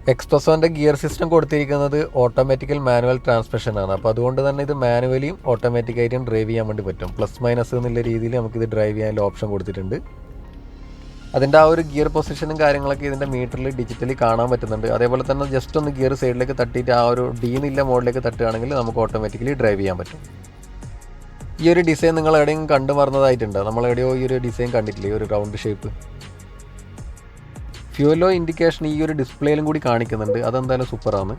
എക്സ്പ്രസോൻ്റെ gear system കൊടുത്തിരിക്കുന്നത് automatical manual transmission ആണ്. അപ്പോൾ അതുകൊണ്ട് തന്നെ ഇത് മാനുവലിയും ഓട്ടോമാറ്റിക്കായിട്ടും ഡ്രൈവ് ചെയ്യാൻ വേണ്ടി പറ്റും. പ്ലസ് മൈനസ് എന്നുള്ള രീതിയിൽ നമുക്കിത് ഡ്രൈവ് ചെയ്യാനുള്ള ഓപ്ഷൻ കൊടുത്തിട്ടുണ്ട്. അതിൻ്റെ ആ ഒരു ഗിയർ പൊസിഷനും കാര്യങ്ങളൊക്കെ ഇതിൻ്റെ മീറ്ററിൽ ഡിജിറ്റലി കാണാൻ പറ്റുന്നുണ്ട്. അതേപോലെ തന്നെ ജസ്റ്റ് ഒന്ന് ഗിയർ സൈഡിലേക്ക് തട്ടിയിട്ട് ആ ഒരു ഡി നില്ല മോഡിലേക്ക് തട്ടുകയാണെങ്കിൽ നമുക്ക് ഓട്ടോമാറ്റിക്കലി ഡ്രൈവ് ചെയ്യാൻ പറ്റും. ഈ ഒരു ഡിസൈൻ നിങ്ങൾ എവിടെയും കണ്ടു മറന്നതായിട്ടുണ്ട്. നമ്മളെവിടെയോ ഈ ഒരു ഡിസൈൻ കണ്ടിട്ടില്ലേ, ഒരു റൗണ്ട് ഷേപ്പ്. ഫ്യൂലോ ഇൻഡിക്കേഷൻ ഈ ഒരു ഡിസ്പ്ലേയിലും കൂടി കാണിക്കുന്നുണ്ട്. അതെന്തായാലും സൂപ്പറാണ്.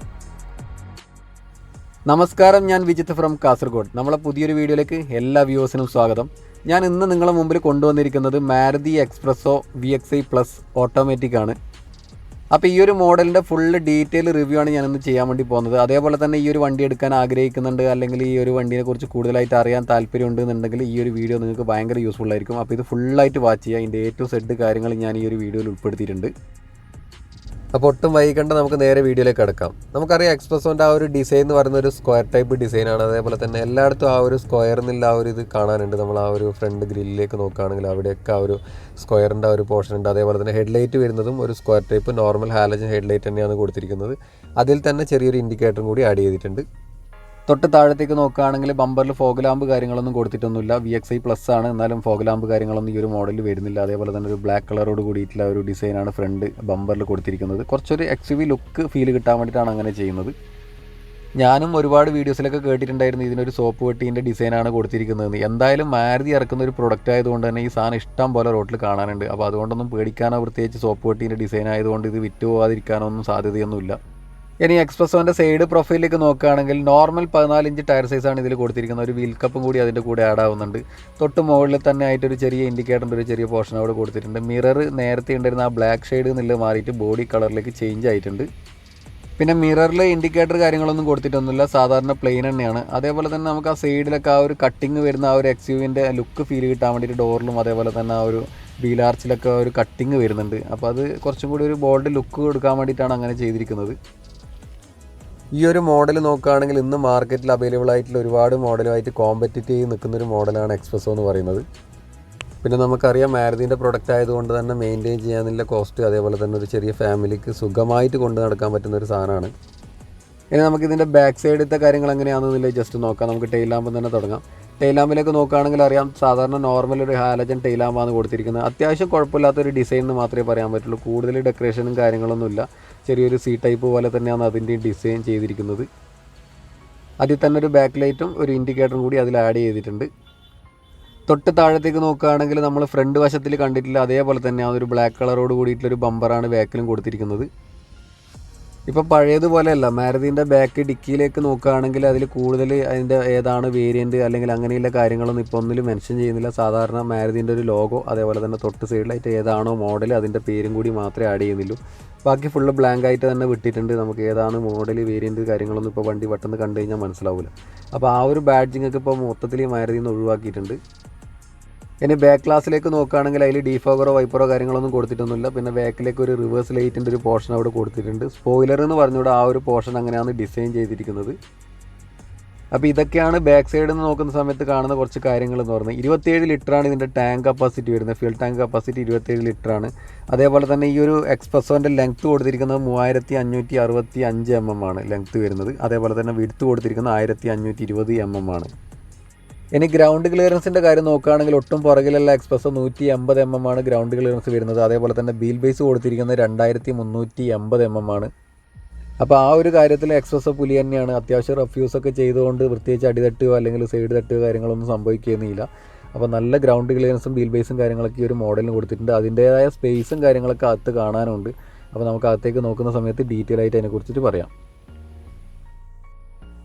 നമസ്കാരം, ഞാൻ വിജിത്ത് ഫ്രം കാസർഗോഡ്. നമ്മളെ പുതിയൊരു വീഡിയോയിലേക്ക് എല്ലാ വ്യൂവേഴ്സിനും സ്വാഗതം. ഞാൻ ഇന്ന് നിങ്ങളെ മുമ്പിൽ കൊണ്ടുവന്നിരിക്കുന്നത് Maruti espresso Vxi plus automatic ആണ്. അപ്പോൾ ഈ ഒരു മോഡലിൻ്റെ ഫുള്ള് ഡീറ്റെയിൽ റിവ്യൂ ആണ് ഞാനിന്ന് ചെയ്യാൻ വേണ്ടി പോകുന്നത്. അതേപോലെ തന്നെ ഈ ഒരു വണ്ടി എടുക്കാൻ ആഗ്രഹിക്കുന്നുണ്ട്, അല്ലെങ്കിൽ ഈ ഒരു വണ്ടിയെക്കുറിച്ച് കൂടുതലായിട്ട് അറിയാൻ താല്പര്യമുണ്ടെന്നുണ്ടെങ്കിൽ ഈ ഒരു വീഡിയോ നിങ്ങൾക്ക് ഭയങ്കര യൂസ്ഫുൾ ആയിരിക്കും. അപ്പോൾ ഇത് ഫുള്ളായിട്ട് വാച്ച് ചെയ്യുക. ഇതിൻ്റെ A to Z കാര്യങ്ങൾ ഞാൻ ഈ ഒരു വീഡിയോയിൽ ഉൾപ്പെടുത്തിയിട്ടുണ്ട്. അപ്പോൾ ഒട്ടും വൈകണ്ട, നമുക്ക് നേരെ വീഡിയോയിലേക്ക് കിടക്കാം. നമുക്കറിയാം എക്സ്പ്രസോൻ്റെ ആ ഒരു ഡിസൈൻ എന്ന് പറയുന്ന ഒരു സ്ക്വയർ ടൈപ്പ് ഡിസൈനാണ്. അതേപോലെ തന്നെ എല്ലായിടത്തും ആ ഒരു സ്ക്വയർ എന്നുള്ള ആ ഒരു ഇത് കാണാനുണ്ട്. നമ്മൾ ആ ഒരു ഫ്രണ്ട് ഗ്രില്ലിലേക്ക് നോക്കുകയാണെങ്കിൽ അവിടെയൊക്കെ ആ ഒരു സ്ക്വയറിൻ്റെ ആ ഒരു പോർഷൻ ഉണ്ട്. അതേപോലെ തന്നെ ഹെഡ്ലൈറ്റ് വരുന്നതും ഒരു square type normal halogen headlight തന്നെയാണ് കൊടുത്തിരിക്കുന്നത്. അതിൽ തന്നെ ചെറിയൊരു ഇൻഡിക്കേറ്ററും കൂടി ആഡ് ചെയ്തിട്ടുണ്ട്. തൊട്ട് താഴത്തേക്ക് നോക്കുകയാണെങ്കിൽ ബമ്പറിൽ ഫോഗ് ലാമ്പ് കാര്യങ്ങളൊന്നും കൊടുത്തിട്ടൊന്നുമില്ല. Vxi പ്ലസ് ആണ്, എന്നാലും ഫോഗ് ലാമ്പ് കാര്യങ്ങളൊന്നും ഈ ഒരു മോഡലിൽ വരുന്നില്ല. അതേപോലെ തന്നെ ഒരു ബ്ലാക്ക് കളറോട് കൂടിയിട്ടുള്ള ഒരു ഡിസൈനാണ് ഫ്രണ്ട് ബമ്പറിൽ കൊടുത്തിരിക്കുന്നത്. കുറച്ചൊരു XUV ലുക്ക് ഫീൽ കിട്ടാൻ വേണ്ടിയിട്ടാണ് അങ്ങനെ ചെയ്യുന്നത്. ഞാനും ഒരുപാട് വീഡിയോസിലൊക്കെ കേട്ടിട്ടുണ്ടായിരുന്നു ഇതിനൊരു സോപ്പ് വെട്ടീൻ്റെ ഡിസൈനാണ് കൊടുത്തിരിക്കുന്നത്. എന്തായാലും മാരുതി ഇറക്കുന്ന ഒരു പ്രൊഡക്റ്റ് ആയതുകൊണ്ട് തന്നെ ഈ സാധനം ഇഷ്ടം പോലെ റോട്ടിൽ കാണാനുണ്ട്. അപ്പോൾ അതുകൊണ്ടൊന്നും പേടിക്കാനോ, പ്രത്യേകിച്ച് സോപ്പ് വെട്ടീൻ്റെ ഡിസൈൻ ആയതുകൊണ്ട് ഇത് വിറ്റ് പോകാതിരിക്കാനോ ഒന്നും സാധ്യതയൊന്നുമില്ല. ഇനി എക്സ്പ്രസോൻ്റെ സൈഡ് പ്രൊഫൈലിലേക്ക് നോക്കുകയാണെങ്കിൽ നോർമൽ 14 ഇഞ്ച് ടയർ സൈസാണ് ഇതിൽ കൊടുത്തിരിക്കുന്നത്. ഒരു വീൽ കപ്പും കൂടി അതിൻ്റെ കൂടെ ആഡ് ആവുന്നുണ്ട്. തൊട്ട് മുകളിൽ തന്നെ ആയിട്ടൊരു ചെറിയ ഇൻഡിക്കേറ്ററിൻ്റെ ഒരു ചെറിയ പോർഷൻ അവിടെ കൊടുത്തിട്ടുണ്ട്. മിറർ നേരത്തെ ഉണ്ടായിരുന്ന ആ ബ്ലാക്ക് ഷെയ്ഡ് എന്നുള്ളത് മാറിയിട്ട് ബോഡി കളറിലേക്ക് ചേഞ്ച് ആയിട്ടുണ്ട്. പിന്നെ മിററിൽ ഇൻഡിക്കേറ്റർ കാര്യങ്ങളൊന്നും കൊടുത്തിട്ടൊന്നുമില്ല, സാധാരണ പ്ലെയിൻ തന്നെയാണ്. അതേപോലെ തന്നെ നമുക്ക് ആ സൈഡിലൊക്കെ ആ ഒരു കട്ടിങ് വരുന്ന ആ ഒരു XUVൻ്റെ ലുക്ക് ഫീൽ കിട്ടാൻ വേണ്ടിയിട്ട് ഡോറിലും അതേപോലെ തന്നെ ആ ഒരു വീലാർച്ചിലൊക്കെ ഒരു കട്ടിങ് വരുന്നുണ്ട്. അപ്പോൾ അത് കുറച്ചും കൂടി ഒരു ബോൾഡ് ലുക്ക് കൊടുക്കാൻ വേണ്ടിയിട്ടാണ് അങ്ങനെ ചെയ്തിരിക്കുന്നത്. ഈ ഒരു മോഡൽ നോക്കുകയാണെങ്കിൽ ഇന്ന് മാർക്കറ്റിൽ അവൈലബിൾ ആയിട്ടുള്ള ഒരുപാട് മോഡലുമായിട്ട് കോമ്പറ്റീറ്റ് ചെയ്ത് നിൽക്കുന്നൊരു മോഡലാണ് എക്സ്പ്രസോ എന്ന് പറയുന്നത്. പിന്നെ നമുക്കറിയാം മാരുതിൻ്റെ പ്രൊഡക്റ്റ് ആയതുകൊണ്ട് തന്നെ മെയിൻറ്റെയിൻ ചെയ്യാനുള്ള കോസ്റ്റ്, അതേപോലെ തന്നെ ഒരു ചെറിയ ഫാമിലിക്ക് സുഖമായിട്ട് കൊണ്ട് നടക്കാൻ പറ്റുന്ന ഒരു സാധനമാണ്. ഇനി നമുക്കിതിൻ്റെ ബാക്ക് സൈഡിലത്തെ കാര്യങ്ങൾ എങ്ങനെയാണെന്നില്ല ജസ്റ്റ് നോക്കാം. നമുക്ക് ടെയിൽ ലാമ്പ് തന്നെ തുടങ്ങാം. ടെയിൽ ലാമ്പിലേക്ക് നോക്കുകയാണെങ്കിൽ അറിയാം, സാധാരണ നോർമൽ ഒരു ഹാലജൻ ടെയിൽ ലാമ്പാണ് കൊടുത്തിരിക്കുന്നത്. അത്യാവശ്യം കുഴപ്പമില്ലാത്തൊരു ഡിസൈൻ എന്ന് മാത്രമേ പറയാൻ പറ്റുള്ളൂ. കൂടുതൽ ഡെക്കറേഷനും കാര്യങ്ങളൊന്നുമില്ല. ചെറിയൊരു സി ടൈപ്പ് പോലെ തന്നെയാണ് അതിൻ്റെ ഡിസൈൻ ചെയ്തിരിക്കുന്നത്. അതിൽ തന്നെ ഒരു ബാക്ക് ലൈറ്റും ഒരു ഇൻഡിക്കേറ്ററും കൂടി അതിൽ ആഡ് ചെയ്തിട്ടുണ്ട്. തൊട്ട് താഴത്തേക്ക് നോക്കുകയാണെങ്കിൽ നമ്മൾ ഫ്രണ്ട് വശത്തിൽ കണ്ടിട്ടില്ല അതേപോലെ തന്നെയാണ് ഒരു ബ്ലാക്ക് കളറോട് കൂടിയിട്ടുള്ളൊരു ബമ്പറാണ് ബാക്കിലും കൊടുത്തിരിക്കുന്നത്. ഇപ്പോൾ പഴയതുപോലെയല്ല, മാരുതിൻ്റെ ബാക്ക് ഡിക്കിയിലേക്ക് നോക്കുകയാണെങ്കിൽ അതിൽ കൂടുതൽ അതിൻ്റെ ഏതാണ് വേരിയൻറ്റ് അല്ലെങ്കിൽ അങ്ങനെയുള്ള കാര്യങ്ങളൊന്നും ഇപ്പോൾ ഒന്നിലും മെൻഷൻ ചെയ്യുന്നില്ല. സാധാരണ മാരുതിൻ്റെ ഒരു ലോഗോ, അതേപോലെ തന്നെ തൊട്ട് സൈഡിലായിട്ട് ഏതാണോ മോഡൽ അതിൻ്റെ പേരും കൂടി മാത്രമേ ആഡ് ചെയ്യുന്നുള്ളൂ. ബാക്കി ഫുള്ള് ബ്ലാങ്ക് ആയിട്ട് തന്നെ വിട്ടിട്ടുണ്ട്. നമുക്ക് ഏതാണ് മോഡൽ വേരിയൻറ്റ് കാര്യങ്ങളൊന്നും ഇപ്പോൾ വണ്ടി പെട്ടെന്ന് കണ്ടു കഴിഞ്ഞാൽ മനസ്സിലാവില്ല. അപ്പോൾ ആ ഒരു ബാഡ്ജിങ് ഒക്കെ ഇപ്പോൾ മൊത്തത്തിൽ മാരുതിയിൽ നിന്ന് ഒഴിവാക്കിയിട്ടുണ്ട്. ഇനി ബാക്ക് ഗ്ലാസ്സിലേക്ക് നോക്കുകയാണെങ്കിൽ അതിൽ ഡീഫോഗറോ വൈപ്പറോ കാര്യങ്ങളൊന്നും കൊടുത്തിട്ടൊന്നുമില്ല. പിന്നെ ബാക്കിലേക്ക് ഒരു റിവേഴ്സ് ലൈറ്റിൻ്റെ ഒരു പോർഷൻ അവിടെ കൊടുത്തിട്ടുണ്ട്. സ്പോയിലർ എന്ന് പറഞ്ഞുകൂടെ ആ ഒരു പോർഷൻ അങ്ങനെയാണ് ഡിസൈൻ ചെയ്തിരിക്കുന്നത്. അപ്പോൾ ഇതൊക്കെയാണ് ബാക്ക് സൈഡിൽ നിന്ന് നോക്കുന്ന സമയത്ത് കാണുന്ന കുറച്ച് കാര്യങ്ങൾ എന്ന് പറയുന്നത്. 27 ലിറ്ററാണ് ഇതിൻ്റെ ടാങ്ക് കപ്പാസിറ്റി വരുന്നത്. Fuel tank capacity 27 ലിറ്ററാണ്. അതേപോലെ തന്നെ ഈ ഒരു എക്സ്പ്രസോൻ്റെ ലെങ്ത്ത് കൊടുത്തിരിക്കുന്നത് 3565 mm ആണ് ലെങ്ത്ത് വരുന്നത്. അതേപോലെ തന്നെ വിഡ്ത്ത് കൊടുത്തിരിക്കുന്നത് 1520 mm ആണ്. ഇനി ഗ്രൗണ്ട് ക്ലിയറൻസിൻ്റെ കാര്യം നോക്കുകയാണെങ്കിൽ ഒട്ടും പുറകിലുള്ള എക്സ്പ്രസോ 180 mm ആണ് ഗ്രൗണ്ട് ക്ലിയറൻസ് വരുന്നത്. അതേപോലെ തന്നെ വീൽ ബേസ് കൊടുത്തിരിക്കുന്നത് 2380 mm ആണ്. അപ്പോൾ ആ ഒരു കാര്യത്തിൽ എക്സ്പ്രസോ പുലി തന്നെയാണ്. അത്യാവശ്യം റഫ്യൂസൊക്കെ ചെയ്തുകൊണ്ട് പ്രത്യേകിച്ച് അടിതട്ടുകയോ അല്ലെങ്കിൽ സൈഡ് തട്ടുകയോ കാര്യങ്ങളൊന്നും സംഭവിക്കുന്നില്ല. അപ്പോൾ നല്ല ഗ്രൗണ്ട് ക്ലിയറൻസും വീൽ ബേസും കാര്യങ്ങളൊക്കെ ഈ ഒരു മോഡലിന് കൊടുത്തിട്ടുണ്ട്. അതിൻ്റേതായ സ്പേസും കാര്യങ്ങളൊക്കെ അകത്ത് കാണാനുണ്ട്. അപ്പോൾ നമുക്ക് അകത്തേക്ക് നോക്കുന്ന സമയത്ത് ഡീറ്റെയിൽ ആയിട്ട് അതിനെക്കുറിച്ചിട്ട് പറയാം.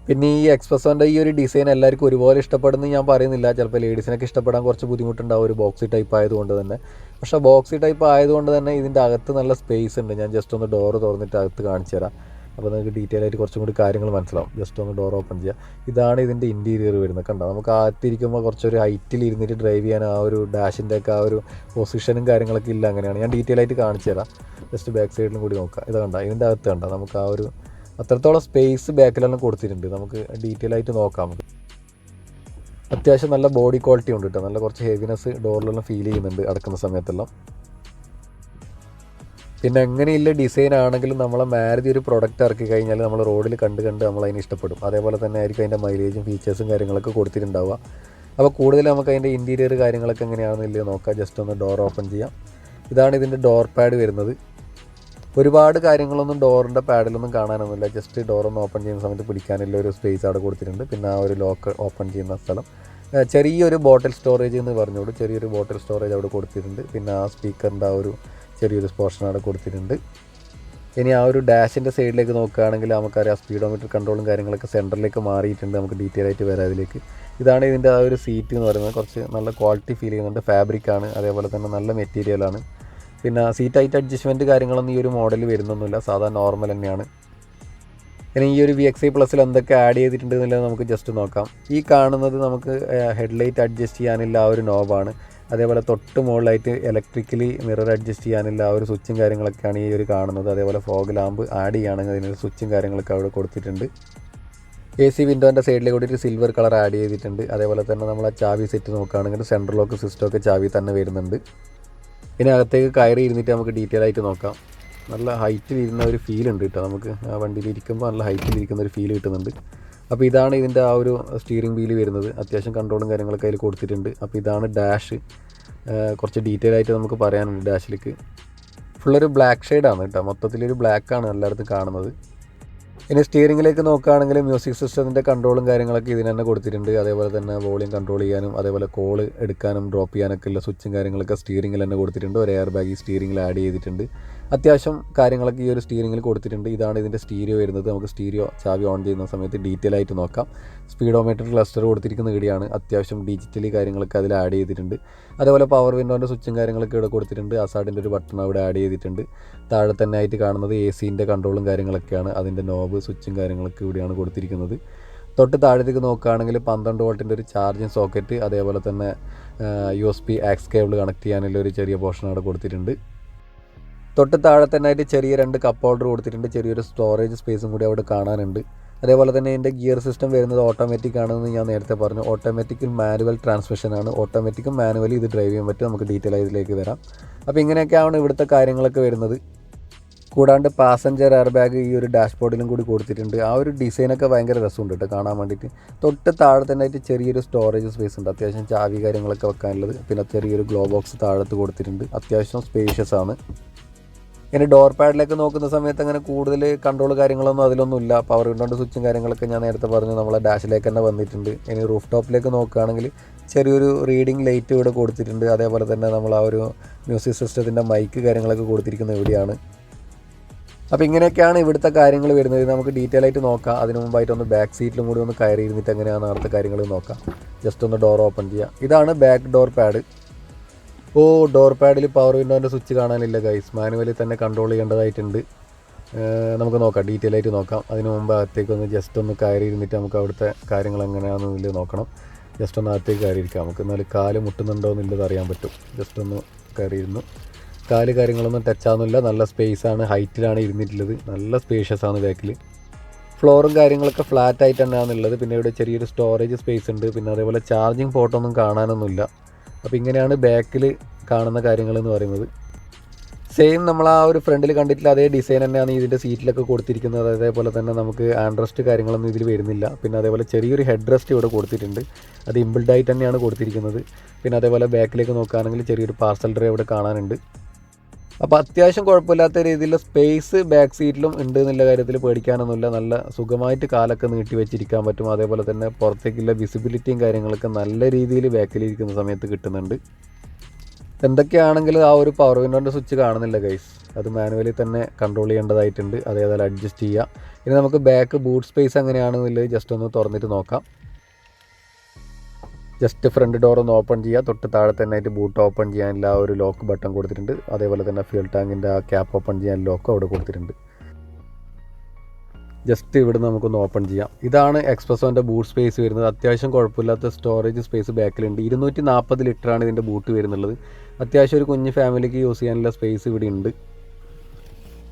പിന്നെ ഈ എക്സ്പ്രസോൻ്റെ ഈ ഒരു ഡിസൈൻ എല്ലാവർക്കും ഒരുപോലെ ഇഷ്ടപ്പെടുന്നു ഞാൻ പറയുന്നില്ല. ചിലപ്പോൾ ലേഡീസിനൊക്കെ ഇഷ്ടപ്പെടാൻ കുറച്ച് ബുദ്ധിമുട്ടുണ്ടാവും ഒരു ബോക്സി ടൈപ്പ് ആയതുകൊണ്ട് തന്നെ. പക്ഷേ ബോക്സി ടൈപ്പ് ആയതുകൊണ്ട് തന്നെ ഇതിൻ്റെ അകത്ത് നല്ല സ്പേസ് ഉണ്ട്. ഞാൻ ജസ്റ്റ് ഒന്ന് ഡോറ് തുറന്നിട്ട് അകത്ത് കാണിച്ചു തരാം. അപ്പോൾ നിങ്ങൾക്ക് ഡീറ്റെയിൽ ആയിട്ട് കുറച്ചും കൂടി കാര്യങ്ങൾ മനസ്സിലാവും. ജസ്റ്റ് ഒന്ന് ഡോർ ഓപ്പൺ ചെയ്യുക. ഇതാണ് ഇതിൻ്റെ ഇൻറ്റീരിയർ വരുന്നത്. കണ്ടോ, നമുക്ക് അകത്തിരിക്കുമ്പോൾ കുറച്ചൊരു ഹൈറ്റിൽ ഇരുന്നിട്ട് ഡ്രൈവ് ചെയ്യാൻ ആ ഒരു ഡാഷിൻ്റെ ഒക്കെ ആ ഒരു പൊസിഷനും കാര്യങ്ങളൊക്കെ ഇല്ല. അങ്ങനെയാണ് ഞാൻ ഡീറ്റെയിൽ ആയിട്ട് കാണിച്ചു തരാം. ജസ്റ്റ് ബാക്ക് സൈഡിലും കൂടി നോക്കുക. ഇത് കണ്ടോ, ഇതിൻ്റെ അകത്ത് കണ്ടോ നമുക്ക് ആ ഒരു അത്രത്തോളം സ്പേസ് ബാക്കിലെല്ലാം കൊടുത്തിട്ടുണ്ട്. നമുക്ക് ഡീറ്റെയിൽ ആയിട്ട് നോക്കാം. അത്യാവശ്യം നല്ല ബോഡി ക്വാളിറ്റി ഉണ്ട് കേട്ടോ. നല്ല കുറച്ച് ഹെവിനെസ് ഡോറിലെല്ലാം ഫീൽ ചെയ്യുന്നുണ്ട് അടക്കുന്ന സമയത്തെല്ലാം. പിന്നെ എങ്ങനെയുള്ള ഡിസൈൻ ആണെങ്കിലും നമ്മളെ മാരുതി ഒരു പ്രൊഡക്റ്റ് ഇറക്കി കഴിഞ്ഞാൽ നമ്മൾ റോഡിൽ കണ്ട് നമ്മളതിന് ഇഷ്ടപ്പെടും. അതേപോലെ തന്നെ ആയിരിക്കും അതിൻ്റെ മൈലേജും ഫീച്ചേഴ്സും കാര്യങ്ങളൊക്കെ കൊടുത്തിട്ടുണ്ടാവുക. അപ്പോൾ കൂടുതൽ നമുക്ക് അതിൻ്റെ ഇൻറ്റീരിയർ കാര്യങ്ങളൊക്കെ എങ്ങനെയാണെന്നില്ല നോക്കാം. ജസ്റ്റ് ഒന്ന് ഡോർ ഓപ്പൺ ചെയ്യാം. ഇതാണ് ഇതിൻ്റെ ഡോർ പാഡ് വരുന്നത്. ഒരുപാട് കാര്യങ്ങളൊന്നും ഡോറിൻ്റെ പാഡിലൊന്നും കാണാനൊന്നുമില്ല. ജസ്റ്റ് ഡോറൊന്ന് ഓപ്പൺ ചെയ്യുന്ന സമയത്ത് പിടിക്കാനുള്ള ഒരു സ്പേസ് അവിടെ കൊടുത്തിട്ടുണ്ട്. പിന്നെ ആ ഒരു ലോക്ക് ഓപ്പൺ ചെയ്യുന്ന സ്ഥലം, ചെറിയൊരു ബോട്ടിൽ സ്റ്റോറേജ് എന്ന് പറഞ്ഞോളൂ, ചെറിയൊരു ബോട്ടിൽ സ്റ്റോറേജ് അവിടെ കൊടുത്തിട്ടുണ്ട്. പിന്നെ ആ സ്പീക്കറിൻ്റെ ആ ഒരു ചെറിയൊരു പോർഷൻ അവിടെ കൊടുത്തിട്ടുണ്ട്. ഇനി ആ ഒരു ഡാഷിൻ്റെ സൈഡിലേക്ക് നോക്കുകയാണെങ്കിൽ നമുക്കറിയാം സ്പീഡോമീറ്റർ കൺട്രോളും കാര്യങ്ങളൊക്കെ സെൻറ്ററിലേക്ക് മാറിയിട്ടുണ്ട്. നമുക്ക് ഡീറ്റെയിൽ ആയിട്ട് വരാം അതിലേക്ക്. ഇതാണ് ഇതിൻ്റെ ആ ഒരു സീറ്റ് എന്ന് പറയുന്നത്. കുറച്ച് നല്ല ക്വാളിറ്റി ഫീൽ ചെയ്യുന്നുണ്ട്. ഫാബ്രിക്കാണ്, അതേപോലെ തന്നെ നല്ല മെറ്റീരിയലാണ്. പിന്നെ സീറ്റ് ഹൈറ്റ് അഡ്ജസ്റ്റ്മെൻറ്റ് കാര്യങ്ങളൊന്നും ഈ ഒരു മോഡൽ വരുന്നൊന്നുമില്ല, സാധാരണ നോർമൽ തന്നെയാണ്. ഇനി ഈ ഒരു VXi പ്ലസ്സിൽ എന്തൊക്കെ ആഡ് ചെയ്തിട്ടുണ്ട് എന്നുള്ളത് നമുക്ക് ജസ്റ്റ് നോക്കാം. ഈ കാണുന്നത് നമുക്ക് ഹെഡ്ലൈറ്റ് അഡ്ജസ്റ്റ് ചെയ്യാനുള്ള ആ ഒരു നോബാണ്. അതേപോലെ തൊട്ട് മുകളിലായിട്ട് ഇലക്ട്രിക്കലി മിറർ അഡ്ജസ്റ്റ് ചെയ്യാനുള്ള ആ ഒരു സ്വിച്ചും കാര്യങ്ങളൊക്കെയാണ് ഈ ഒരു കാണുന്നത്. അതേപോലെ ഫോഗ് ലാമ്പ് ആഡ് ചെയ്യുകയാണെങ്കിൽ അതിനൊരു സ്വിച്ചും കാര്യങ്ങളൊക്കെ അവിടെ കൊടുത്തിട്ടുണ്ട്. AC വിൻഡോൻ്റെ സൈഡിൽ കൂടി ഒരു സിൽവർ കളർ ആഡ് ചെയ്തിട്ടുണ്ട്. അതേപോലെ തന്നെ നമ്മൾ ആ ചാവി സെറ്റ് നോക്കുകയാണെങ്കിൽ സെൻട്രൽ ലോക്ക് സിസ്റ്റമൊക്കെ ചാവി തന്നെ വരുന്നുണ്ട്. ഇനി അകത്തേക്ക് കയറി ഇരുന്നിട്ട് നമുക്ക് ഡീറ്റെയിൽ ആയിട്ട് നോക്കാം. നല്ല ഹൈറ്റിൽ ഇരുന്ന ഒരു ഫീൽ ഉണ്ട് കേട്ടോ. നമുക്ക് ആ വണ്ടിയിൽ ഇരിക്കുമ്പോൾ നല്ല ഹൈറ്റിൽ ഇരിക്കുന്ന ഒരു ഫീൽ കിട്ടുന്നുണ്ട്. അപ്പോൾ ഇതാണ് ഇതിൻ്റെ ആ ഒരു സ്റ്റിയറിംഗ് വീല് വരുന്നത്. അത്യാവശ്യം കൺട്രോളും കാര്യങ്ങളൊക്കെ അതിൽ കൊടുത്തിട്ടുണ്ട്. അപ്പോൾ ഇതാണ് ഡാഷ്. കുറച്ച് ഡീറ്റെയിൽ ആയിട്ട് നമുക്ക് പറയാനുണ്ട്. ഡാഷിലേക്ക് ഫുള്ളൊരു ബ്ലാക്ക് ഷെയ്ഡാണ് കേട്ടോ. മൊത്തത്തിലൊരു ബ്ലാക്കാണ് എല്ലായിടത്തും കാണുന്നത്. ഇനി സ്റ്റിയറിംഗിലേക്ക് നോക്കുകയാണെങ്കിൽ മ്യൂസിക് സിസ്റ്റത്തിൻ്റെ കൺട്രോളും കാര്യങ്ങളൊക്കെ ഇതിന് തന്നെ കൊടുത്തിട്ടുണ്ട്. അതേപോലെ തന്നെ വോളിയം കൺട്രോൾ ചെയ്യാനും അതേപോലെ കോൾ എടുക്കാനും ഡ്രോപ്പ് ചെയ്യാനൊക്കെ ഉള്ള സ്വിച്ചും കാര്യങ്ങളൊക്കെ സ്റ്റിയറിംഗിൽ തന്നെ കൊടുത്തിട്ടുണ്ട്. ഒരു എയർ ബാഗ് ഈ സ്റ്റിയറിംഗിൽ ആഡ് ചെയ്തിട്ടുണ്ട്. അത്യാവശ്യം കാര്യങ്ങളൊക്കെ ഈ ഒരു സ്റ്റിയറിംഗിൽ കൊടുത്തിട്ടുണ്ട്. ഇതാണ് ഇതിൻ്റെ സ്റ്റീരിയോ വരുന്നത്. നമുക്ക് സ്റ്റീരിയോ ചാവി ഓൺ ചെയ്യുന്ന സമയത്ത് ഡീറ്റെയിൽ ആയിട്ട് നോക്കാം. സ്പീഡോമീറ്റർ ക്ലസ്റ്റർ കൊടുത്തിരിക്കുന്ന ഇവിടെയാണ്. അത്യാവശ്യം ഡിജിറ്റലി കാര്യങ്ങളൊക്കെ അതിൽ ആഡ് ചെയ്തിട്ടുണ്ട്. അതേപോലെ പവർ വിൻഡോൻ്റെ സ്വിച്ചും കാര്യങ്ങളൊക്കെ ഇവിടെ കൊടുത്തിട്ടുണ്ട്. അസാഡിൻ്റെ ഒരു ബട്ടൺ അവിടെ ആഡ് ചെയ്തിട്ടുണ്ട്. താഴെ തന്നെ ആയിട്ട് കാണുന്നത് AC-ൻ്റെ കൺട്രോളും കാര്യങ്ങളൊക്കെയാണ്. അതിൻ്റെ നോബ് സ്വിച്ചും കാര്യങ്ങളൊക്കെ ഇവിടെയാണ് കൊടുത്തിരിക്കുന്നത്. തൊട്ട് താഴത്തേക്ക് നോക്കുകയാണെങ്കിൽ 12 വോൾട്ടിൻ്റെ ഒരു ചാർജിങ് സോക്കറ്റ്, അതേപോലെ തന്നെ USB ആക്സ് കേബിൾ കണക്ട് ചെയ്യാനുള്ള ഒരു ചെറിയ പോർഷൻ അവിടെ കൊടുത്തിട്ടുണ്ട്. തൊട്ട് താഴെ തന്നെ ആയിട്ട് ചെറിയ 2 കപ്പ് ഹോൾഡർ കൊടുത്തിട്ടുണ്ട്. ചെറിയൊരു സ്റ്റോറേജ് സ്പേസും കൂടി അവിടെ കാണാനുണ്ട്. അതേപോലെ തന്നെ ഇതിൻ്റെ ഗിയർ സിസ്റ്റം വരുന്നത് ഓട്ടോമാറ്റിക് ആണെന്ന് ഞാൻ നേരത്തെ പറഞ്ഞു. ഓട്ടോമാറ്റിക്കും മാനുവൽ ട്രാൻസ്മിഷനാണ്. ഓട്ടോമാറ്റിക്കും മാനുവലി ഇത് ഡ്രൈവ് ചെയ്യാൻ പറ്റും. നമുക്ക് ഡീറ്റെയിൽ ആയി ഇതിലേക്ക് വരാം. അപ്പോൾ ഇങ്ങനെയൊക്കെയാണ് ഇവിടുത്തെ കാര്യങ്ങളൊക്കെ വരുന്നത്. കൂടാണ്ട് പാസഞ്ചർ എയർ ബാഗ് ഈ ഒരു ഡാഷ്ബോർഡിലും കൂടി കൊടുത്തിട്ടുണ്ട്. ആ ഒരു ഡിസൈനൊക്കെ ഭയങ്കര രസമുണ്ട് കേട്ടോ കാണാൻ വേണ്ടിയിട്ട്. തൊട്ട് താഴെ തന്നെ ആയിട്ട് ചെറിയൊരു സ്റ്റോറേജ് സ്പേസ് ഉണ്ട്. അത്യാവശ്യം ചാവി കാര്യങ്ങളൊക്കെ വെക്കാനുള്ളത്. പിന്നെ ചെറിയൊരു ഗ്ലോ ബോക്സ് താഴത്ത് കൊടുത്തിട്ടുണ്ട്. അത്യാവശ്യം സ്പേഷ്യസ് ആണ്. ഇനി ഡോർ പാഡിലേക്ക് നോക്കുന്ന സമയത്ത് അങ്ങനെ കൂടുതൽ കൺട്രോൾ കാര്യങ്ങളൊന്നും അതിലൊന്നുമില്ല. പവർ വിൻഡോൻ്റെ സ്വിച്ചും കാര്യങ്ങളൊക്കെ ഞാൻ നേരത്തെ പറഞ്ഞു നമ്മളെ ഡാഷിലേക്ക് തന്നെ വന്നിട്ടുണ്ട്. ഇനി റൂഫ് ടോപ്പിലേക്ക് നോക്കുകയാണെങ്കിൽ ചെറിയൊരു റീഡിംഗ് ലൈറ്റ് ഇവിടെ കൊടുത്തിട്ടുണ്ട്. അതേപോലെ തന്നെ നമ്മൾ ആ ഒരു മ്യൂസിക് സിസ്റ്റത്തിൻ്റെ മൈക്ക് കാര്യങ്ങളൊക്കെ കൊടുത്തിരിക്കുന്നത് ഇവിടെയാണ്. അപ്പോൾ ഇങ്ങനെയൊക്കെയാണ് ഇവിടുത്തെ കാര്യങ്ങൾ വരുന്നത്. നമുക്ക് ഡീറ്റെയിൽ ആയിട്ട് നോക്കാം. അതിന് മുമ്പായിട്ടൊന്ന് ബാക്ക് സീറ്റിലും കൂടി ഒന്ന് കയറി ഇരുന്നിട്ട് എങ്ങനെയാണ് അടുത്ത കാര്യങ്ങൾ നോക്കാം. ജസ്റ്റ് ഒന്ന് ഡോർ ഓപ്പൺ ചെയ്യാം. ഇതാണ് ബാക്ക് ഡോർ പാഡ്. ഡോർ പാഡിൽ പവർ വിൻഡോൻ്റെ സ്വിച്ച് കാണാനില്ല ഗൈസ്. മാനുവലി തന്നെ കൺട്രോൾ ചെയ്യേണ്ടതായിട്ടുണ്ട്. നമുക്ക് നോക്കാം, ഡീറ്റെയിൽ ആയിട്ട് നോക്കാം. അതിന് മുമ്പ് അകത്തേക്കൊന്ന് ജസ്റ്റ് ഒന്ന് കയറി ഇരുന്നിട്ട് നമുക്ക് അവിടുത്തെ കാര്യങ്ങൾ എങ്ങനെയാണെന്നില്ല നോക്കണം. ജസ്റ്റ് ഒന്ന് അകത്തേക്ക് കയറിയിരിക്കാം. നമുക്ക് എന്നാലും കാല് മുട്ടുന്നുണ്ടോ എന്നുള്ളത് അറിയാൻ പറ്റും. ജസ്റ്റ് ഒന്ന് കയറിയിരുന്നു. കാല് കാര്യങ്ങളൊന്നും ടച്ച് ആവുന്നില്ല. നല്ല സ്പേസാണ്, ഹൈറ്റിലാണ് ഇരുന്നിട്ടുള്ളത്. നല്ല സ്പേഷ്യസ് ആണ് ബാക്കിൽ. ഫ്ലോറും കാര്യങ്ങളൊക്കെ ഫ്ലാറ്റ് ആയിട്ട് തന്നെയാണുള്ളത്. പിന്നെ ഇവിടെ ചെറിയൊരു സ്റ്റോറേജ് സ്പേസ് ഉണ്ട്. പിന്നെ അതേപോലെ ചാർജിങ് പോർട്ടൊന്നും കാണാനൊന്നുമില്ല. അപ്പോൾ ഇങ്ങനെയാണ് ബാക്കിൽ കാണുന്ന കാര്യങ്ങളെന്ന് പറയുന്നത്. സെയിം നമ്മൾ ആ ഒരു ഫ്രണ്ടിൽ കണ്ടിട്ടില്ല അതേ ഡിസൈൻ തന്നെയാണ് ഇതിൻ്റെ സീറ്റിലൊക്കെ കൊടുത്തിരിക്കുന്നത്. അതേപോലെ തന്നെ നമുക്ക് ഹാൻഡ് റെസ്റ്റ് കാര്യങ്ങളൊന്നും ഇതിൽ വരുന്നില്ല. പിന്നെ അതേപോലെ ചെറിയൊരു ഹെഡ് റെസ്റ്റ് ഇവിടെ കൊടുത്തിട്ടുണ്ട്. അത് ഇമ്പിൾഡായിട്ട് തന്നെയാണ് കൊടുത്തിരിക്കുന്നത്. പിന്നെ അതേപോലെ ബാക്കിലേക്ക് നോക്കുകയാണെങ്കിൽ ചെറിയൊരു പാർസൽ ട്രേ ഇവിടെ കാണാനുണ്ട്. അപ്പോൾ അത്യാവശ്യം കുഴപ്പമില്ലാത്ത രീതിയിലുള്ള സ്പേസ് ബാക്ക് സീറ്റിലും ഉണ്ട് എന്നുള്ള കാര്യത്തിൽ പേടിക്കാനൊന്നുമില്ല. നല്ല സുഖമായിട്ട് കാലൊക്കെ നീട്ടി വെച്ചിരിക്കാൻ പറ്റും. അതേപോലെ തന്നെ പുറത്തേക്കുള്ള വിസിബിലിറ്റിയും കാര്യങ്ങളൊക്കെ നല്ല രീതിയിൽ ബാക്കിലിരിക്കുന്ന സമയത്ത് കിട്ടുന്നുണ്ട്. എന്തൊക്കെയാണെങ്കിലും ആ ഒരു പവർ വിൻഡോൻ്റെ സ്വിച്ച് കാണുന്നില്ല ഗൈസ്. അത് മാനുവലി തന്നെ കൺട്രോൾ ചെയ്യേണ്ടതായിട്ടുണ്ട്. അതേപോലെ അഡ്ജസ്റ്റ് ചെയ്യുക. ഇനി നമുക്ക് ബാക്ക് ബൂട്ട് സ്പേസ് എങ്ങനെയാണെന്നുള്ളത് ജസ്റ്റ് ഒന്ന് തുറന്നിട്ട് നോക്കാം. ജസ്റ്റ് ഫ്രണ്ട് ഡോർ ഒന്ന് ഓപ്പൺ ചെയ്യുക. തൊട്ട് താഴെ തന്നെ ആയിട്ട് ബൂട്ട് ഓപ്പൺ ചെയ്യാനുള്ള ആ ഒരു ലോക്ക് ബട്ടൺ കൊടുത്തിട്ടുണ്ട്. അതേപോലെ തന്നെ ഫ്യൂൽ ടാങ്കിൻ്റെ ആ ക്യാപ്പ് ഓപ്പൺ ചെയ്യാൻ ലോക്കും അവിടെ കൊടുത്തിട്ടുണ്ട്. ജസ്റ്റ് ഇവിടെ നമുക്കൊന്ന് ഓപ്പൺ ചെയ്യാം. ഇതാണ് എക്സ്പ്രസോൻ്റെ ബൂട്ട് സ്പേസ് വരുന്നത്. അത്യാവശ്യം കുഴപ്പമില്ലാത്ത സ്റ്റോറേജ് സ്പേസ് ബാക്കിലുണ്ട്. 240 ലിറ്ററാണ് ഇതിൻ്റെ ബൂട്ട് വരുന്നുള്ളത്. അത്യാവശ്യം ഒരു കുഞ്ഞ് ഫാമിലിക്ക് യൂസ് ചെയ്യാനുള്ള സ്പേസ് ഇവിടെ ഉണ്ട്.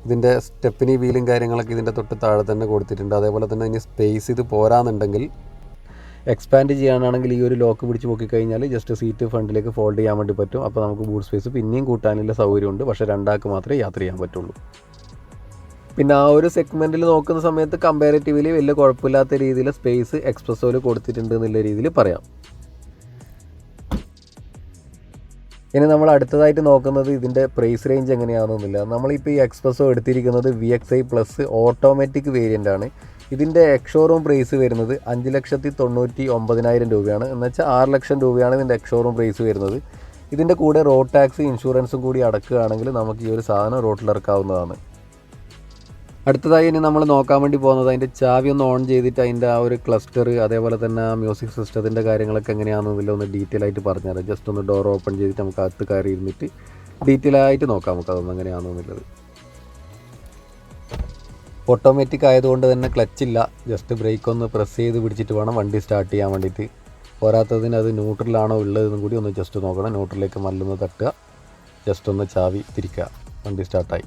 ഇതിൻ്റെ സ്റ്റെപ്പിനി വീലും കാര്യങ്ങളൊക്കെ ഇതിൻ്റെ തൊട്ട് താഴെ തന്നെ കൊടുത്തിട്ടുണ്ട്. അതേപോലെ തന്നെ ഇനി സ്പേസ് ഇത് പോരാന്നുണ്ടെങ്കിൽ എക്സ്പാൻഡ് ചെയ്യാനാണെങ്കിൽ ഈ ഒരു ലോക്ക് പിടിച്ച് പൊക്കിക്കഴിഞ്ഞാൽ ജസ്റ്റ് സീറ്റ് ഫ്രണ്ടിലേക്ക് ഫോൾഡ് ചെയ്യാൻ വേണ്ടി പറ്റും. അപ്പോൾ നമുക്ക് ബൂട്ട് സ്പേസ് പിന്നെയും കൂട്ടാനുള്ള സൗകര്യമുണ്ട്. പക്ഷേ 2 ആൾക്ക് മാത്രമേ യാത്ര ചെയ്യാൻ പറ്റുള്ളൂ. പിന്നെ ആ ഒരു സെഗ്മെൻറ്റിൽ നോക്കുന്ന സമയത്ത് കമ്പാരിറ്റീവ്ലി വലിയ കുഴപ്പമില്ലാത്ത രീതിയിൽ സ്പേസ് എക്സ്പ്രസോയിൽ കൊടുത്തിട്ടുണ്ട് എന്നുള്ള രീതിയിൽ പറയാം. ഇനി നമ്മൾ അടുത്തതായിട്ട് നോക്കുന്നത് ഇതിൻ്റെ പ്രൈസ് റേഞ്ച് എങ്ങനെയാണെന്നില്ല. നമ്മളിപ്പോൾ ഈ എക്സ്പ്രസോ എടുത്തിരിക്കുന്നത് VXi പ്ലസ് ഓട്ടോമാറ്റിക് വേരിയൻ്റ് ആണ്. ഇതിൻ്റെ എക്സ്ഷോറൂം പ്രൈസ് വരുന്നത് 5,99,000 രൂപയാണ്. എന്നുവെച്ചാൽ 6 ലക്ഷം രൂപയാണ് ഇതിൻ്റെ എക്സ്ഷോറൂം പ്രൈസ് വരുന്നത്. ഇതിൻ്റെ കൂടെ റോഡ് ടാക്സ് ഇൻഷുറൻസും കൂടി അടക്കുകയാണെങ്കിൽ നമുക്ക് ഈ ഒരു സാധനം റോട്ടിലിറക്കാവുന്നതാണ്. അടുത്തതായി ഇനി നമ്മൾ നോക്കാൻ വേണ്ടി പോകുന്നത് അതിൻ്റെ ചാവി ഒന്ന് ഓൺ ചെയ്തിട്ട് അതിൻ്റെ ആ ഒരു ക്ലസ്റ്റർ അതേപോലെ തന്നെ മ്യൂസിക് സിസ്റ്റത്തിൻ്റെ കാര്യങ്ങളൊക്കെ എങ്ങനെയാണെന്നില്ല ഒന്ന് ഡീറ്റെയിൽ ആയിട്ട് പറഞ്ഞുതരാം. ജസ്റ്റ് ഒന്ന് ഡോർ ഓപ്പൺ ചെയ്തിട്ട് നമുക്ക് അകത്ത് കയറി ഇരുന്നിട്ട് ഡീറ്റെയിൽ ആയിട്ട് നോക്കാം നമുക്ക് അതൊന്നും എങ്ങനെയാണെന്നുള്ളത്. ഓട്ടോമാറ്റിക് ആയതുകൊണ്ട് തന്നെ ക്ലച്ചില്ല. ജസ്റ്റ് ബ്രേക്ക് ഒന്ന് പ്രസ് ചെയ്ത് പിടിച്ചിട്ട് വേണം വണ്ടി സ്റ്റാർട്ട് ചെയ്യാൻ വേണ്ടിയിട്ട്. പോരാത്തതിന് അത് ന്യൂട്രലാണോ ഉള്ളതെന്നും കൂടി ഒന്ന് ജസ്റ്റ് നോക്കണം. ന്യൂട്രലിലേക്ക് മല്ലൊന്ന് തട്ടുക, ജസ്റ്റ് ഒന്ന് ചാവി തിരിക്കുക, വണ്ടി സ്റ്റാർട്ടായി.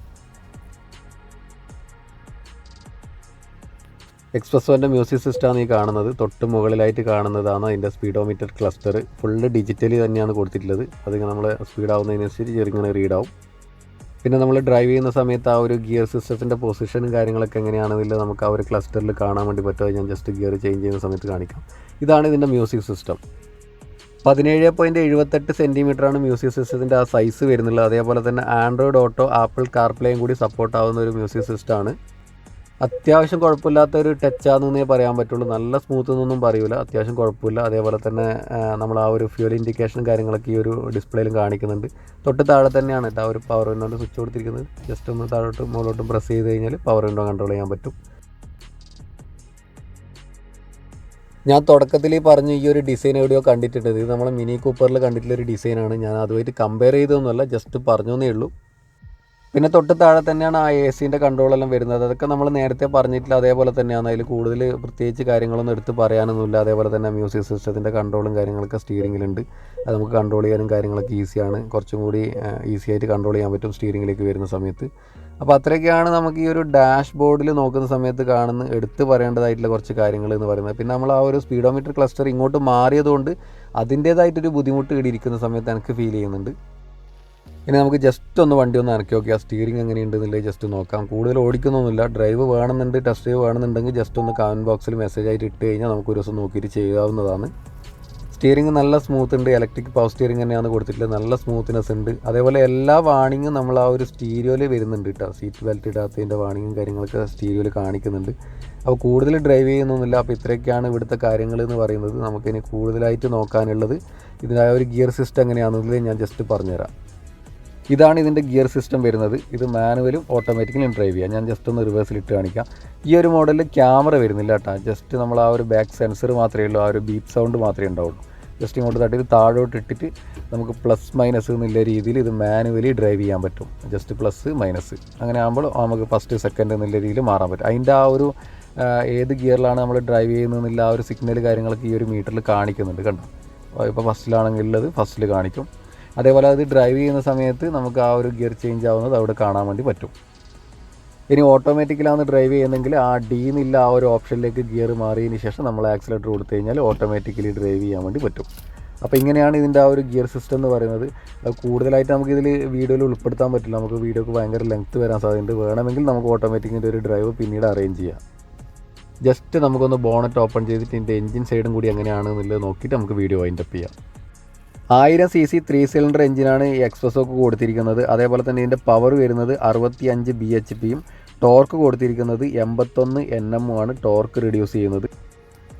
എക്സ്പ്രസോൻ്റെ മ്യൂസിക് സിസ്റ്റമാണ് ഈ കാണുന്നത്. തൊട്ട് മുകളിലായിട്ട് കാണുന്നതാണ് അതിൻ്റെ സ്പീഡോമീറ്റർ ക്ലസ്റ്റർ. ഫുള്ള് ഡിജിറ്റലി തന്നെയാണ് കൊടുത്തിട്ടുള്ളത്. അത് നമ്മൾ സ്പീഡാവുന്നതിനനുസരിച്ച് ചെറുങ്ങനെ റീഡാവും. പിന്നെ നമ്മൾ ഡ്രൈവ് ചെയ്യുന്ന സമയത്ത് ആ ഒരു ഗിയർ സിസ്റ്റത്തിൻ്റെ പൊസിഷനും കാര്യങ്ങളൊക്കെ എങ്ങനെയാണെന്നില്ല നമുക്ക് ആ ഒരു ക്ലസ്റ്ററിൽ കാണാൻ വേണ്ടി പറ്റുമോ. ഞാൻ ജസ്റ്റ് ഗിയർ ചേഞ്ച് ചെയ്യുന്ന സമയത്ത് കാണിക്കാം. ഇതാണ് ഇതിൻ്റെ മ്യൂസിക് സിസ്റ്റം. 17.78 സെൻറ്റിമീറ്ററാണ് മ്യൂസിക് സിസ്റ്റത്തിൻ്റെ ആ സൈസ് വരുന്നുള്ളത്. അതേപോലെ തന്നെ ആൻഡ്രോയിഡ് ഓട്ടോ, ആപ്പിൾ കാർപ്ലേയും കൂടി സപ്പോർട്ടാവുന്ന ഒരു മ്യൂസിക് സിസ്റ്റമാണ്. അത്യാവശ്യം കുഴപ്പമില്ലാത്തൊരു ടച്ചാണെന്നേ പറയാൻ പറ്റുള്ളൂ. നല്ല സ്മൂത്ത് എന്നൊന്നും പറയൂല, അത്യാവശ്യം കുഴപ്പമില്ല. അതേപോലെ തന്നെ നമ്മൾ ആ ഒരു ഫ്യൂൽ ഇൻഡിക്കേഷൻ കാര്യങ്ങളൊക്കെ ഈ ഒരു ഡിസ്പ്ലേയിലും കാണിക്കുന്നുണ്ട്. തൊട്ട് താഴെ തന്നെയാണ് കേട്ടോ ആ ഒരു പവർ വിൻഡോൻ്റെ സ്വിച്ച് കൊടുത്തിരിക്കുന്നത്. ജസ്റ്റ് ഒന്ന് താഴോട്ടും മുകളിലോട്ടും പ്രസ് ചെയ്ത് കഴിഞ്ഞാൽ പവർ വിൻഡോ കൺട്രോൾ ചെയ്യാൻ പറ്റും. ഞാൻ തുടക്കത്തിൽ പറഞ്ഞു ഈ ഒരു ഡിസൈൻ എവിടെയോ കണ്ടിട്ടുണ്ട്. ഇത് നമ്മൾ മിനി കൂപ്പറിൽ കണ്ടിട്ടുള്ളൊരു ഡിസൈനാണ്. ഞാൻ അതുമായിട്ട് കമ്പയർ ചെയ്തൊന്നുമല്ല, ജസ്റ്റ് പറഞ്ഞേ ഉള്ളൂ. പിന്നെ തൊട്ട് താഴെ തന്നെയാണ് ആ AC-ൻ്റെ കൺട്രോളെല്ലാം വരുന്നത്. അതൊക്കെ നമ്മൾ നേരത്തെ പറഞ്ഞിട്ടില്ല, അതേപോലെ തന്നെയാണ്. അതിൽ കൂടുതൽ പ്രത്യേകിച്ച് കാര്യങ്ങളൊന്നും എടുത്ത് പറയാനൊന്നുമില്ല. അതേപോലെ തന്നെ മ്യൂസിക് സിസ്റ്റത്തിൻ്റെ കൺട്രോളും കാര്യങ്ങളൊക്കെ സ്റ്റീറിങ്ങിലുണ്ട്. അത് നമുക്ക് കൺട്രോൾ ചെയ്യാനും കാര്യങ്ങളൊക്കെ ഈസിയാണ്. കുറച്ചും കൂടി ഈസി ആയിട്ട് കൺട്രോൾ ചെയ്യാൻ പറ്റും സ്റ്റീറിങ്ങിലേക്ക് വരുന്ന സമയത്ത്. അപ്പോൾ അത്രയൊക്കെയാണ് നമുക്ക് ഈ ഒരു ഡാഷ് ബോർഡിൽ നോക്കുന്ന സമയത്ത് എടുത്ത് പറയേണ്ടതായിട്ടുള്ള കുറച്ച് കാര്യങ്ങൾ എന്ന് പറയുന്നത്. പിന്നെ നമ്മൾ ആ ഒരു സ്പീഡോമീറ്റർ ക്ലസ്റ്റർ ഇങ്ങോട്ട് മാറിയതുകൊണ്ട് അതിൻ്റേതായിട്ടൊരു ബുദ്ധിമുട്ട് ഇരിക്കുന്ന സമയത്ത് എനിക്ക് ഫീൽ ചെയ്യുന്നുണ്ട്. ഇനി നമുക്ക് ജസ്റ്റ് ഒന്ന് വണ്ടി ഒന്ന് അനക്കി നോക്കിയാൽ സ്റ്റിയറിംഗ് എങ്ങനെയുണ്ടെന്നുള്ളത് ജസ്റ്റ് നോക്കാം. കൂടുതൽ ഓടിക്കുന്നൊന്നുമില്ല. ഡ്രൈവ് വേണമെന്നുണ്ട്, ടെസ്റ്റ് ഡ്രൈവ് വേണമെന്നുണ്ടെങ്കിൽ ജസ്റ്റ് ഒന്ന് കമൻറ്റ് ബോക്സിൽ മെസ്സേജ് ആയിട്ട് ഇട്ട് കഴിഞ്ഞാൽ നമുക്ക് ഒരു ദിവസം നോക്കിയിട്ട് ചെയ്യാവുന്നതാണ്. സ്റ്റിയറിംഗ് നല്ല സ്മൂത്ത് ഉണ്ട്. ഇലക്ട്രിക് പവർ സ്റ്റിയറിംഗ് തന്നെയാണ് കൊടുത്തിട്ടുള്ളത്. നല്ല സ്മൂത്ത്നെസ് ഉണ്ട്. അതേപോലെ എല്ലാ വാണിങ്ങും നമ്മൾ ആ ഒരു സ്റ്റീരിയോയിൽ വരുന്നുണ്ട് കേട്ടോ. സീറ്റ് ബെൽറ്റ് ഇടാത്തതിൻ്റെ വാണിങ്ങും കാര്യങ്ങളൊക്കെ സ്റ്റീരിയോയിൽ കാണിക്കുന്നുണ്ട്. അപ്പോൾ കൂടുതൽ ഡ്രൈവ് ചെയ്യുന്നൊന്നുമില്ല. അപ്പോൾ ഇത്രയൊക്കെയാണ് ഇവിടുത്തെ കാര്യങ്ങൾ എന്ന് പറയുന്നത്. നമുക്കിനി കൂടുതലായിട്ട് നോക്കാനുള്ളത് ഇതിൻ്റെ ആ ഒരു ഗിയർ സിസ്റ്റം എങ്ങനെയാണെന്നുള്ളത് ഞാൻ ജസ്റ്റ് പറഞ്ഞുതരാം. ഇതാണ് ഇതിൻ്റെ ഗിയർ സിസ്റ്റം വരുന്നത്. ഇത് മാനുവലും ഓട്ടോമാറ്റിക്കലും ഡ്രൈവ് ചെയ്യാം. ഞാൻ ജസ്റ്റ് ഒന്ന് റിവേഴ്സിലിട്ട് കാണിക്കാം. ഈ ഒരു മോഡലിൽ ക്യാമറ വരുന്നില്ല കേട്ടോ. ജസ്റ്റ് നമ്മൾ ആ ഒരു ബാക്ക് സെൻസർ മാത്രമേ ഉള്ളൂ, ആ ഒരു ബീപ്പ് സൗണ്ട് മാത്രമേ ഉണ്ടാവുള്ളൂ. ജസ്റ്റ് ഇങ്ങോട്ട് തട്ടിയിട്ട് താഴോട്ട് ഇട്ടിട്ട് നമുക്ക് പ്ലസ് മൈനസ് എന്നുള്ള രീതിയിൽ ഇത് മാനുവലി ഡ്രൈവ് ചെയ്യാൻ പറ്റും. ജസ്റ്റ് പ്ലസ് മൈനസ് അങ്ങനെ ആകുമ്പോൾ നമുക്ക് ഫസ്റ്റ് സെക്കൻഡ് എന്നുള്ള രീതിയിൽ മാറാൻ പറ്റും. അതിൻ്റെ ആ ഒരു ഏത് ഗിയറിലാണ് നമ്മൾ ഡ്രൈവ് ചെയ്യുന്നതെന്നുള്ള ആ ഒരു സിഗ്നൽ കാര്യങ്ങളൊക്കെ ഈ ഒരു മീറ്ററിൽ കാണിക്കുന്നുണ്ട് കണ്ടോ. ഇപ്പോൾ ഫസ്റ്റിലാണെങ്കിൽ ഉള്ളത് ഫസ്റ്റിൽ കാണിക്കും. അതേപോലെ അത് ഡ്രൈവ് ചെയ്യുന്ന സമയത്ത് നമുക്ക് ആ ഒരു ഗിയർ ചേഞ്ച് ആവുന്നത് അവിടെ കാണാൻ വേണ്ടി പറ്റും. ഇനി ഓട്ടോമാറ്റിക്കലാണ് ഡ്രൈവ് ചെയ്യുന്നതെങ്കിൽ ആ ഡീന്നില്ല ആ ഒരു ഓപ്ഷനിലേക്ക് ഗിയർ മാറിയതിന് ശേഷം നമ്മൾ ആക്സിലേറ്റർ കൊടുത്തു കഴിഞ്ഞാൽ ഓട്ടോമാറ്റിക്കലി ഡ്രൈവ് ചെയ്യാൻ വേണ്ടി പറ്റും. അപ്പോൾ ഇങ്ങനെയാണ് ഇതിൻ്റെ ആ ഒരു ഗിയർ സിസ്റ്റം എന്ന് പറയുന്നത്. അത് കൂടുതലായിട്ട് നമുക്കിതിൽ വീഡിയോയിൽ ഉൾപ്പെടുത്താൻ പറ്റില്ല. നമുക്ക് വീഡിയോക്ക് ഭയങ്കര ലെങ്ത്ത് വരാൻ സാധ്യതയുണ്ട്. വേണമെങ്കിൽ നമുക്ക് ഓട്ടോമാറ്റിക്കിൻ്റെ ഒരു ഡ്രൈവ് പിന്നീട് അറേഞ്ച് ചെയ്യാം. ജസ്റ്റ് നമുക്കൊന്ന് ബോണറ്റ് ഓപ്പൺ ചെയ്തിട്ട് ഇതിൻ്റെ എൻജിൻ സൈഡും കൂടി എങ്ങനെയാണെന്നുള്ളത് നോക്കിയിട്ട് നമുക്ക് വീഡിയോ വൈൻഡപ്പ് ചെയ്യാം. 1000 cc 3 സിലിണ്ടർ എഞ്ചിനാണ് ഈ എക്സ്പ്രസോക്ക് കൊടുത്തിരിക്കുന്നത്. അതേപോലെ തന്നെ ഇതിൻ്റെ പവർ വരുന്നത് 65 bhpയും ടോർക്ക് കൊടുത്തിരിക്കുന്നത് 81 Nm ആണ് ടോർക്ക് റിഡ്യൂസ് ചെയ്യുന്നത്.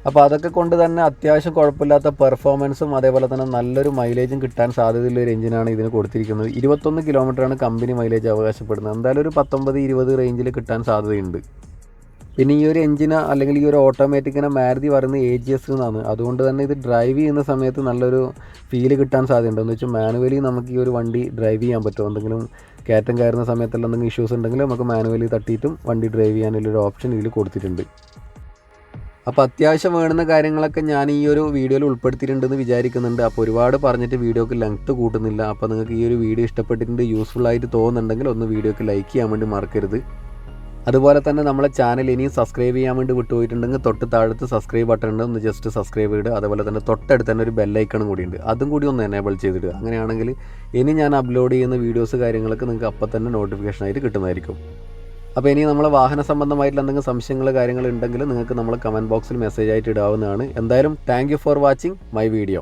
അപ്പോൾ അതൊക്കെ കൊണ്ട് തന്നെ അത്യാവശ്യം കുഴപ്പമില്ലാത്ത പെർഫോമൻസും അതേപോലെ തന്നെ നല്ലൊരു മൈലേജും കിട്ടാൻ സാധ്യതയുള്ള ഒരു എഞ്ചിനാണ് ഇതിന് കൊടുത്തിരിക്കുന്നത്. 21 കിലോമീറ്ററാണ് കമ്പനി മൈലേജ് അവകാശപ്പെടുന്നത്. എന്തായാലും ഒരു 19-20 റേഞ്ചിൽ കിട്ടാൻ സാധ്യതയുണ്ട്. പിന്നെ ഈ ഒരു എഞ്ചിന് അല്ലെങ്കിൽ ഈ ഒരു ഓട്ടോമാറ്റിക്കിനെ മാരുതി പറയുന്നത് AGS എന്നാണ്. അതുകൊണ്ട് തന്നെ ഇത് ഡ്രൈവ് ചെയ്യുന്ന സമയത്ത് നല്ലൊരു ഫീല് കിട്ടാൻ സാധ്യതയുണ്ട്. എന്ന് വെച്ചാൽ മാനുവലി നമുക്ക് ഈ ഒരു വണ്ടി ഡ്രൈവ് ചെയ്യാൻ പറ്റും. എന്തെങ്കിലും കയറ്റം കയറുന്ന സമയത്തെല്ലാം എന്തെങ്കിലും ഇഷ്യൂസ് ഉണ്ടെങ്കിൽ നമുക്ക് മാനുവലി തട്ടിയിട്ടും വണ്ടി ഡ്രൈവ് ചെയ്യാനുള്ളൊരു ഓപ്ഷൻ ഇതിൽ കൊടുത്തിട്ടുണ്ട്. അപ്പോൾ അത്യാവശ്യം വേണ്ടുന്ന കാര്യങ്ങളൊക്കെ ഞാൻ ഈ ഒരു വീഡിയോയിൽ ഉൾപ്പെടുത്തിയിട്ടുണ്ടെന്ന് വിചാരിക്കുന്നുണ്ട്. അപ്പോൾ ഒരുപാട് പറഞ്ഞിട്ട് വീഡിയോക്ക് ലെങ്ത്ത് കൂട്ടുന്നില്ല. അപ്പോൾ നിങ്ങൾക്ക് ഈ ഒരു വീഡിയോ ഇഷ്ടപ്പെട്ടിട്ടുണ്ട്, യൂസ്ഫുൾ ആയിട്ട് തോന്നുന്നുണ്ടെങ്കിൽ ഒന്ന് വീഡിയോക്ക് ലൈക്ക് ചെയ്യാൻ വേണ്ടി മറക്കരുത്. അതുപോലെ തന്നെ നമ്മളെ ചാനൽ ഇനിയും സബ്സ്ക്രൈബ് ചെയ്യാൻ വേണ്ടി വിട്ടുപോയിട്ടുണ്ടെങ്കിൽ തൊട്ട് താഴത്ത് സബ്സ്ക്രൈബ് ബട്ടൺ ഉണ്ട്, ഒന്ന് ജസ്റ്റ് സബ്സ്ക്രൈബ് ചെയ്യുക. അതുപോലെ തന്നെ തൊട്ടടുത്ത് തന്നെ ഒരു ബെല്ലൈക്കണും കൂടിയുണ്ട്, അതും കൂടി ഒന്ന് എനേബിൾ ചെയ്തിടുക. അങ്ങനെയാണെങ്കിൽ ഇനി ഞാൻ അപ്ലോഡ് ചെയ്യുന്ന വീഡിയോസ് കാര്യങ്ങളൊക്കെ നിങ്ങൾക്ക് അപ്പം തന്നെ നോട്ടിഫിക്കേഷനായിട്ട് കിട്ടുന്നതായിരിക്കും. അപ്പോൾ ഇനി നമ്മളെ വാഹന സംബന്ധമായിട്ടുള്ള എന്തെങ്കിലും സംശയങ്ങൾ കാര്യങ്ങൾ ഉണ്ടെങ്കിൽ നിങ്ങൾക്ക് നമ്മളെ കമൻറ്റ് ബോക്സിൽ മെസ്സേജ് ആയിട്ട് ഇടാവുന്നതാണ്. എന്തായാലും thank you for watching my video.